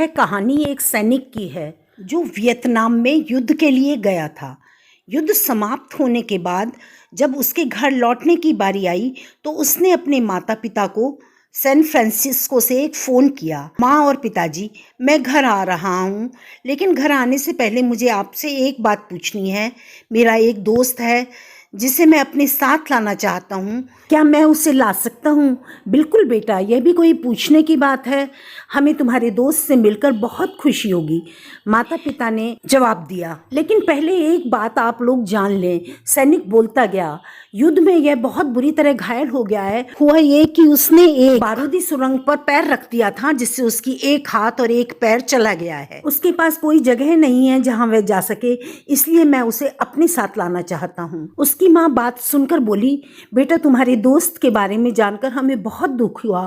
यह कहानी एक सैनिक की है जो वियतनाम में युद्ध के लिए गया था। युद्ध समाप्त होने के बाद जब उसके घर लौटने की बारी आई तो उसने अपने माता पिता को सैन फ्रांसिस्को से एक फ़ोन किया। माँ और पिताजी, मैं घर आ रहा हूँ, लेकिन घर आने से पहले मुझे आपसे एक बात पूछनी है। मेरा एक दोस्त है जिसे मैं अपने साथ लाना चाहता हूँ, क्या मैं उसे ला सकता हूँ? बिल्कुल बेटा, यह भी कोई पूछने की बात है। हमें तुम्हारे दोस्त से मिलकर बहुत खुशी होगी, माता पिता ने जवाब दिया। लेकिन पहले एक बात आप लोग जान लें, सैनिक बोलता गया, युद्ध में यह बहुत बुरी तरह घायल हो गया है। हुआ ये कि उसने एक बारूदी सुरंग पर पैर रख दिया था, जिससे उसकी एक हाथ और एक पैर चला गया है। उसके पास कोई जगह नहीं है जहां वह जा सके, इसलिए मैं उसे अपने साथ लाना चाहता हूँ। उसकी माँ बात सुनकर बोली, बेटा, तुम्हारे दोस्त के बारे में जानकर हमें बहुत दुख हुआ।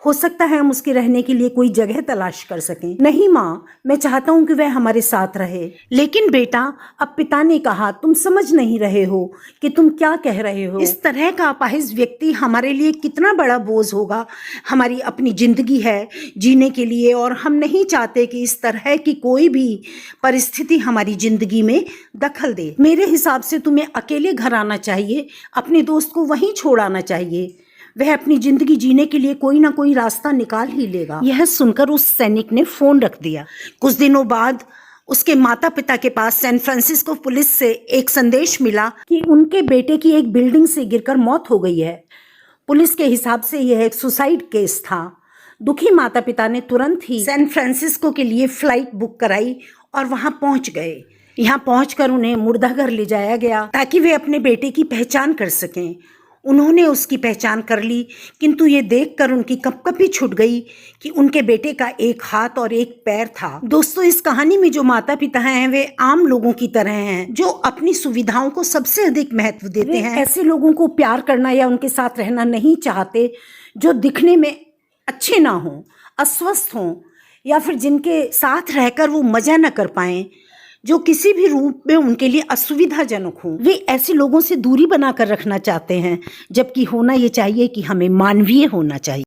हो सकता है हम उसके रहने के लिए कोई जगह तलाश कर सकें। नहीं माँ, मैं चाहता हूँ कि वह हमारे साथ रहे। लेकिन बेटा, अब पिता ने कहा, तुम समझ नहीं रहे हो कि तुम क्या कह रहे हो। इस तरह का अपाहिज व्यक्ति हमारे लिए कितना बड़ा बोझ होगा। हमारी अपनी जिंदगी है जीने के लिए, और हम नहीं चाहते कि इस तरह की कोई भी परिस्थिति हमारी जिंदगी में दखल दे। मेरे हिसाब से तुम्हें अकेले घर आना चाहिए, अपने दोस्त को वहीं छोड़ आना चाहिए। वह अपनी जिंदगी जीने के लिए कोई ना कोई रास्ता निकाल ही लेगा। यह सुनकर उस सैनिक ने फोन रख दिया। कुछ दिनों बाद उसके माता पिता के पास सैन फ्रांसिस्को पुलिस से एक संदेश मिला कि उनके बेटे की एक बिल्डिंग से गिरकर मौत हो गई है। पुलिस के हिसाब से यह एक सुसाइड केस था। दुखी माता पिता ने तुरंत ही सैन फ्रांसिस्को के लिए फ्लाइट बुक कराई और वहां पहुंच गए। यहाँ पहुंचकर उन्हें मुर्दाघर ले जाया गया ताकि वे अपने बेटे की पहचान कर सकें। उन्होंने उसकी पहचान कर ली, किंतु ये देखकर उनकी कपकपी छूट गई कि उनके बेटे का एक हाथ और एक पैर था। दोस्तों, इस कहानी में जो माता पिता हैं वे आम लोगों की तरह हैं, जो अपनी सुविधाओं को सबसे अधिक महत्व देते हैं। ऐसे लोगों को प्यार करना या उनके साथ रहना नहीं चाहते जो दिखने में अच्छे ना हों, अस्वस्थ हों, या फिर जिनके साथ रहकर वो मजा न कर पाएं, जो किसी भी रूप में उनके लिए असुविधाजनक हो। वे ऐसे लोगों से दूरी बनाकर रखना चाहते हैं, जबकि होना ये चाहिए कि हमें मानवीय होना चाहिए।